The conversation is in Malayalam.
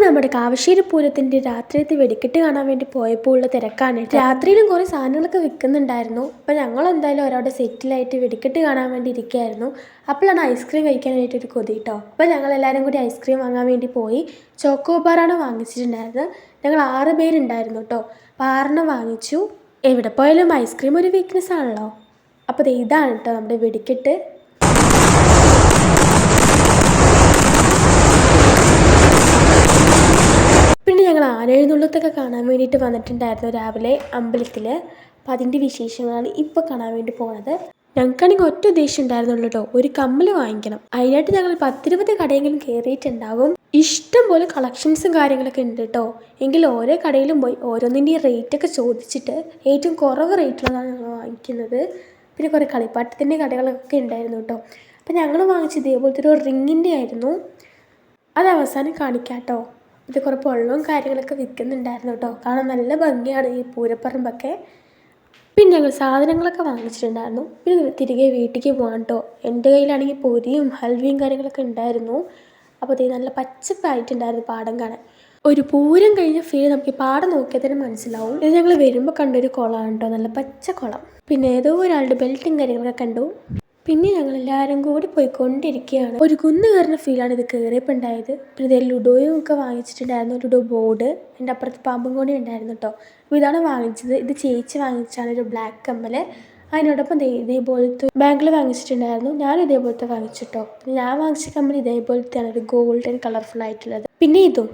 നമ്മുടെ കാവശ്ശേരി പൂരത്തിൻ്റെ രാത്രിയത്തെ വെടിക്കെട്ട് കാണാൻ വേണ്ടി പോയപ്പോൾ ഉള്ള തിരക്കാണ്. രാത്രിയിലും കുറേ സാധനങ്ങളൊക്കെ വിൽക്കുന്നുണ്ടായിരുന്നു. അപ്പോൾ ഞങ്ങൾ എന്തായാലും ഒരാളുടെ സെറ്റിലായിട്ട് വെടിക്കെട്ട് കാണാൻ വേണ്ടി ഇരിക്കുകയായിരുന്നു. അപ്പോഴാണ് ഐസ്ക്രീം കഴിക്കാനായിട്ടൊരു കൊതി കേട്ടോ. അപ്പോൾ ഞങ്ങളെല്ലാവരും കൂടി ഐസ്ക്രീം വാങ്ങാൻ വേണ്ടി പോയി. ചോക്കോബാറാണ് വാങ്ങിച്ചിട്ടുണ്ടായിരുന്നത്. ഞങ്ങൾ 6 പേരുണ്ടായിരുന്നു കേട്ടോ. അപ്പോൾ 6 വാങ്ങിച്ചു. എവിടെ പോയാലും ഐസ്ക്രീം ഒരു വീക്ക്നെസ് ആണല്ലോ. അപ്പോൾ ഇതാണ് കേട്ടോ നമ്മുടെ വെടിക്കെട്ട്. പിന്നെ ഞങ്ങൾ ആനയെഴുന്നള്ളത്തൊക്കെ കാണാൻ വേണ്ടിയിട്ട് വന്നിട്ടുണ്ടായിരുന്നു രാവിലെ അമ്പലത്തിൽ. അപ്പം അതിൻ്റെ വിശേഷങ്ങളാണ് ഇപ്പോൾ കാണാൻ വേണ്ടി പോകുന്നത്. ഞങ്ങൾക്കാണെങ്കിൽ ഒറ്റ ഉദ്ദേശം ഉണ്ടായിരുന്നുള്ളൂ കേട്ടോ, ഒരു കമ്മൽ വാങ്ങിക്കണം. അതിനായിട്ട് ഞങ്ങൾ 10-20 കടയെങ്കിലും കയറിയിട്ടുണ്ടാകും. ഇഷ്ടം പോലെ കളക്ഷൻസും കാര്യങ്ങളൊക്കെ ഉണ്ട് കേട്ടോ. എങ്കിൽ ഓരോ കടയിലും പോയി ഓരോന്നിൻ്റെ റേറ്റൊക്കെ ചോദിച്ചിട്ട് ഏറ്റവും കുറവ് റേറ്റുള്ളതാണ് ഞങ്ങൾ വാങ്ങിക്കുന്നത്. പിന്നെ കുറേ കളിപ്പാട്ടത്തിൻ്റെ കടകളൊക്കെ ഉണ്ടായിരുന്നു കേട്ടോ. അപ്പം ഞങ്ങൾ വാങ്ങിച്ചത് ഇതേപോലത്തെ ഒരു റിങ്ങിൻ്റെ ആയിരുന്നു. അത് അവസാനം കാണിക്കാം കേട്ടോ. ഇത് കുറേ വെള്ളവും കാര്യങ്ങളൊക്കെ വിൽക്കുന്നുണ്ടായിരുന്നു കേട്ടോ. കാണാൻ നല്ല ഭംഗിയാണ് ഈ പൂരപ്പറമ്പൊക്കെ. പിന്നെ ഞങ്ങൾ സാധനങ്ങളൊക്കെ വാങ്ങിച്ചിട്ടുണ്ടായിരുന്നു. പിന്നെ തിരികെ വീട്ടിലേക്ക് പോകാൻ കേട്ടോ. എൻ്റെ കയ്യിലാണെങ്കിൽ പൊരിയും ഹൽവയും കാര്യങ്ങളൊക്കെ ഉണ്ടായിരുന്നു. അപ്പോൾ ഇത് നല്ല പച്ചപ്പായിട്ടുണ്ടായിരുന്നു പാടം കാണാൻ. ഒരു പൂരം കഴിഞ്ഞ ഫീൽ നമുക്ക് ഈ പാടം നോക്കിയാൽ തന്നെ മനസ്സിലാവും. ഇത് ഞങ്ങൾ വരുമ്പോൾ കണ്ടൊരു കുളമാണ് കേട്ടോ, നല്ല പച്ച കുളം. പിന്നെ ഏതോ ഒരാളുടെ ബെൽറ്റും കാര്യങ്ങളൊക്കെ കണ്ടു. പിന്നെ ഞങ്ങളെല്ലാവരും കൂടി പോയിക്കൊണ്ടിരിക്കുകയാണ്. ഒരു കുന്ന് കയറുന്ന ഫീലാണ് ഇത് കയറിയപ്പോൾ ഉണ്ടായത്. പിന്നെ ഇതേ ലുഡോയും ഒക്കെ വാങ്ങിച്ചിട്ടുണ്ടായിരുന്നു, ലുഡോ ബോർഡ്. എൻ്റെ അപ്പുറത്ത് പാമ്പും കൂടി ഉണ്ടായിരുന്നു കേട്ടോ. അപ്പോൾ ഇതാണ് വാങ്ങിച്ചത്. ഇത് ചേച്ചി വാങ്ങിച്ചാണ്, ഒരു ബ്ലാക്ക് കമ്മൽ. അതിനോടൊപ്പം ഇതേപോലത്തെ ബാങ്കിൽ വാങ്ങിച്ചിട്ടുണ്ടായിരുന്നു. ഞാൻ ഇതേപോലത്തെ വാങ്ങിച്ചിട്ടോ. പിന്നെ ഞാൻ വാങ്ങിച്ച കമ്മൽ ഇതേപോലത്തെയാണ്, ഒരു ഗോൾഡൻ കളർഫുൾ ആയിട്ടുള്ളത്. പിന്നെ ഇതും